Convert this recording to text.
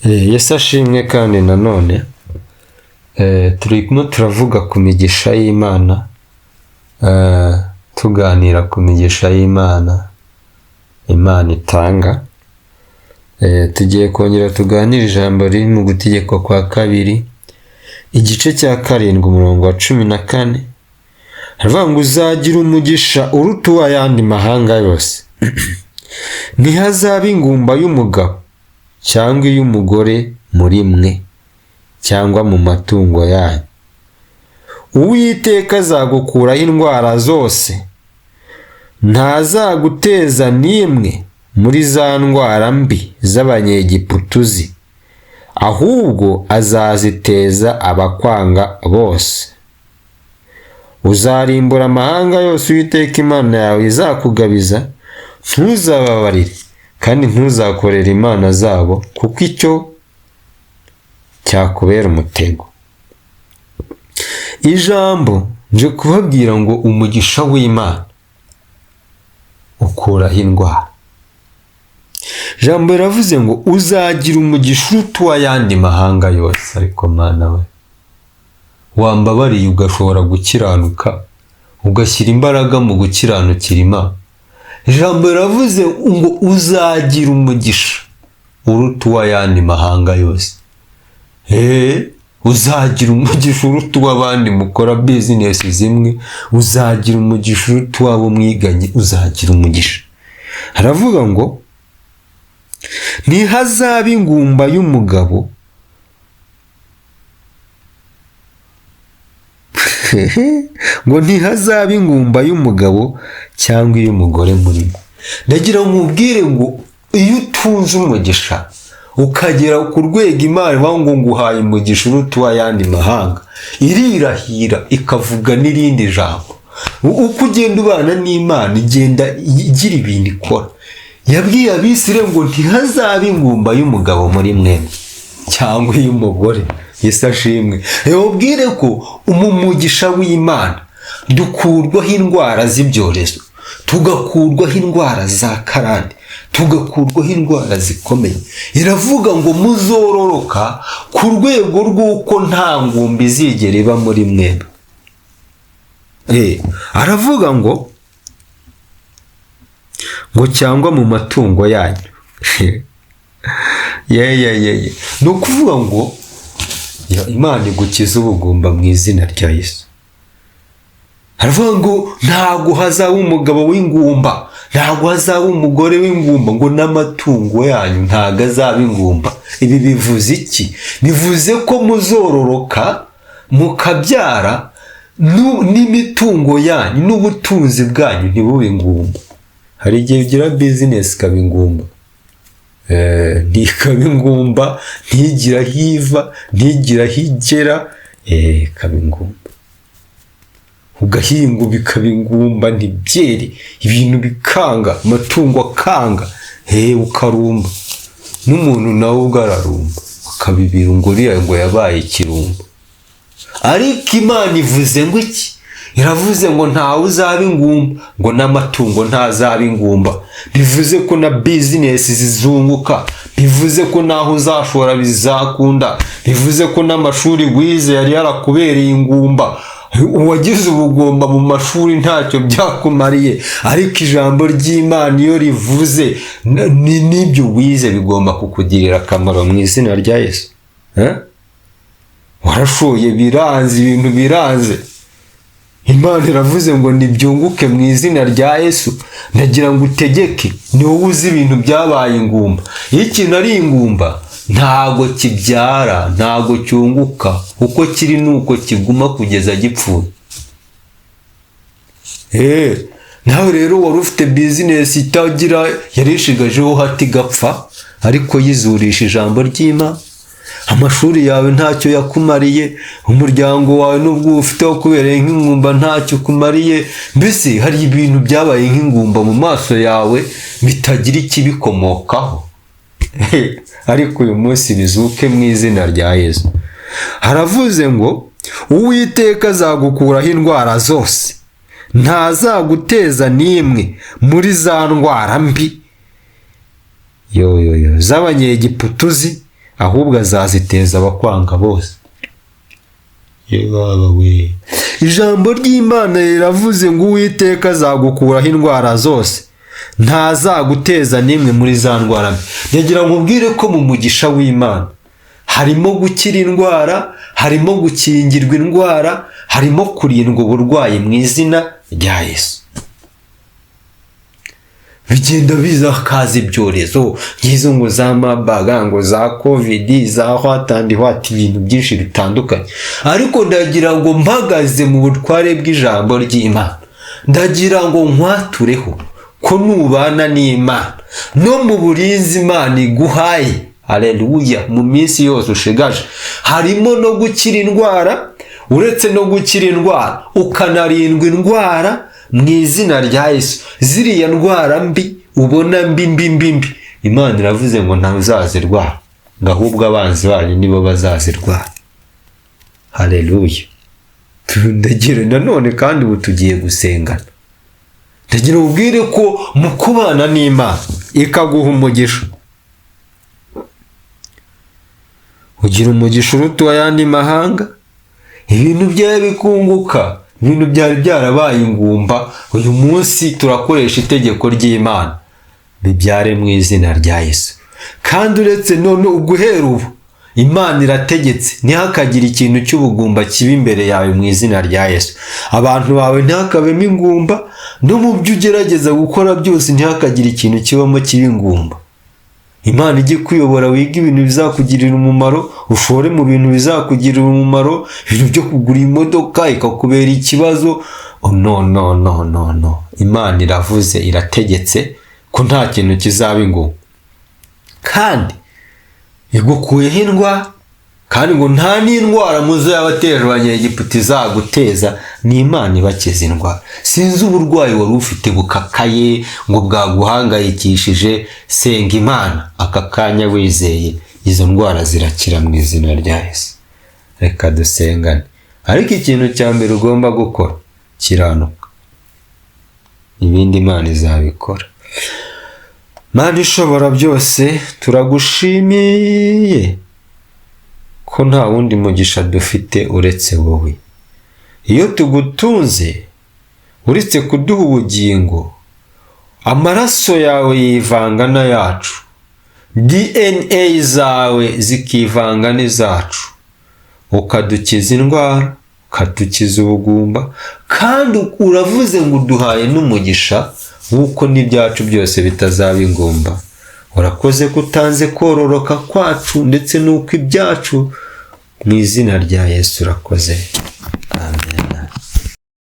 Yesu ashimwe kandi nanone turimo turavuga ku migisha y'Imana, tuganira ku migisha y'Imana Imana itanga. Tugiye kongera tuganira ijambo riri mu Gutegekwa kwa kabiri igice cya 7 umurongo wa 14. Haravuga ngo uzagira umugisha uruta uw'ayandi mahanga yose. Ntihazaba ingumba y'umugabo cyangwa iy'umugore muri mwe cyangwa mu matungo yanyu. Uwiteka azagukuraho indwara zose, ntazaguteza n'imwe muri za ndwara mbi z'abanyegiputuzi, ahubwo azaziteza abakwanga bose. Uzarimbura amahanga yose Uwiteka Imana yawe izakugabiza, ntuzababarire kandi ntuzakorere imana zabo, kuko icyo cyakubera umutego. Ijambo nje kubabwira ngo umugisha w'Imana ukuraho indwara. Ijambo riravuze ngo uzagira umugisha uruta uw'ayandi mahanga yose. Ariko Mana we, wambabariye ugashobora gukiranuka, ugashyira imbaraga mu gukiranukira Imana. Ijambo riravuze ngo uzagira umugisha uruta uw'ayandi mahanga yose. Uzagira umugisha uruta uw'abandi mukora business zimwe, uzagira umugisha uruta uw'abo mwiganye, uzagira umugisha. Haravuga ngo ntihazaba ingumba y'umugabo ngo ntihazaba ingumba y'umugabo cyangwa iy'umugore muri mwe. Ndagira ngo mubwire ngo iyo utunze umugisha ukagera ku rwego Imana ivuga ngo nguhaye umugisha uruta uw'ayandi mahanga, irirahira ikavuga n'irindi jambo. Uko ugenda ubana n'Imana igenda igira ibintu ikora. Yabwiye Abisirayeli ngo ntihazaba ingumba y'umugabo muri mwe cyangwa iy'umugore. Yesu ashimwe. Ubwire ko umugisha w'Imana dukurwaho indwara z'ibyorezo, tugakurwaho indwara za karande, tugakurwaho indwara zikomeye. Iravuga ngo muzororoka ku rwego rw'uko nta ngumba izigera iba muri mwebwe. Aravuga ngo cyangwa mu matungo yanyu. Ni ukuvuga ngo Imana igukiza ubugumba mu izina rya Yesu. Haravuga ngo ntabwo hazaba umugabo w'ingumba, ntabwo hazaba umugore w'ingumba, ngo n'amatungo yanyu ntabwo azaba ingumba. Ibi bivuze iki? Bivuze ko muzororoka mukabyara, n'imitungo yanyu n'ubutunzi bwanyu ntibube ingumba. Hari igihe ugira business ikaba ingumba, ntikaba ingumba, ntigira aho iva, ntigira aho igera, ikaba ingumba. Ugahinga bikaba ingumba, ntibyere, ibintu bikanga, amatungo akanga, ukarumba. N'umuntu nawe ubwo ararumba, akabibira ngo uriya ngo yabaye ikirumba. Ariko Imana ivuze ngo iki? Iravuze ngo ntawe uzaba ingumba, ngo n'amatungo ntazaba ingumba. Bivuze ko na business zizunguka, bivuze ko naho uzashora bizakunda, bivuze ko n'amashuri wize yari yarakubereye ingumba. Uwagize ubugomba mu mashuri ntacyo byakumariye, ariko ijambo ry'Imana iyo rivuze n'ibyo wize bigomba kukugirira akamaro mu izina rya Yesu. Warashoye biranze, ibintu biranze, Imana iravuze ngo nibyunguke mu izina rya Yesu. Ndagira ngo utegeke, ni wowe uzi ibintu byabaye ingumba. Iyo ikintu ari ingumba ntago kibyara, ntago cyunguka, uko kiri nuko kiguma kugeza gipfuye. Nawe rero wari ufite business itagira, yarishigajeho hati gapfa, ariko yizurisha ijambo ry'Imana. Amashuri yawe ntacyo yakumariye, umuryango wawe n'ubwo ufite wo kubereye nk'ingumba ntacyo kumariye. Mbese hari ibintu byabaye nk'ingumba mu maso yawe bitagira ikibikomokaho. Ariko uyu munsi bizuke mu izina rya Yesu. Haravuze ngo Uwiteka azagukuraho indwara zose, ntazaguteza n'imwe muri za ndwara mbi z'abanyegiputuzi, ahubwo azaziteza abakwanga bose. Yewe, ijambo ry'Imana riravuze ngo Uwiteka azagukuraho indwara zose, ntazaguteza n'imwe muri za ndwara mbi. Ndagira ngo nkubwire ko mu mugisha w'Imana harimo gukira indwara, harimo gukingirwa indwara, harimo kurindwa uburwayi mu izina rya Yesu. Bigenda biza hakaza ibyorezo nk'izo ngo za mabaga, ngo za covid, za hwatandi ibintu byinshi bitandukanye, ariko ndagira ngo mpagaze mu butware bw'ijambo ry'Imana, ndagira ngo nkwatureho ko nubana n'Imana no mu burinzi Imana iguhaye, haleluya, mu minsi yose ushigaje, harimo no gukira indwara. Uretse no gukira indwara, ukanarindwa indwara mu izina rya Yesu. Ziriya ndwara mbi ubona mbi, Imana iravuze ngo ntazazirwara, ngo ahubwo abanzi banyu nibo bazazirwara. Haleluya. Ndagira nanone kandi ubu tugiye gusengana, ndagira ubwire ko mu kubana n'Imana ikaguha umugisha, ugira umugisha uruta ayandi mahanga, ibintu byawe bikunguka, ibintu byari byarabaye ingumba, uyu munsi turakoresha itegeko ry'Imana bibyare mu izina rya Yesu. Kandi uretse none uguhera ubu Imana irategetse ntihakagire ikintu cy'ubugumba kiba imbere yawe mu izina rya Yesu. Abantu bawe ntihakabemo ingumba, no mu byo ugerageza gukora byose ntihakagire ikintu kibamo kiba ingumba. Imana ijye kuyobora, wiga ibintu bizakugirira umumaro, ushore mu bintu bizakugirira umumaro. Ibintu byo kugura imodoka ikakubera ikibazo, no. Imana iravuze, irategetse ko nta kintu kizaba ingumba, kandi igukuyeho indwara, kandi ngo nta n'indwara muzo y'abateje abanyegiputa izaguteza. Ni Imana ibakiza indwara. Sinzi uburwayi wari ufite bukakaye ngo bwaguhangayikishije, senga Imana aka kanya wizeye, izo ndwara zirakira mu izina rya Yesu. Reka dusengane. Ariko ikintu cya mbere ugomba gukora, kiranuka, ibindi Imana izabikora. Mana ishobora byose, turagushimiye ko nta wundi mugisha dufite uretse wowe. Iyo tugutunze, uretse kuduha ubugingo, amaraso yawe yivanga n'ayacu, DNA zawe zikivanga n'izacu, ukadukiza indwara, ukadukiza ubugumba, kandi uravuze ngo uduhaye n'umugisha nk'uko n'ibyacu byose bitazaba ingumba. Urakoze ko utanze kororoka kwacu ndetse n'uko ibyacu, mu izina rya Yesu urakoze.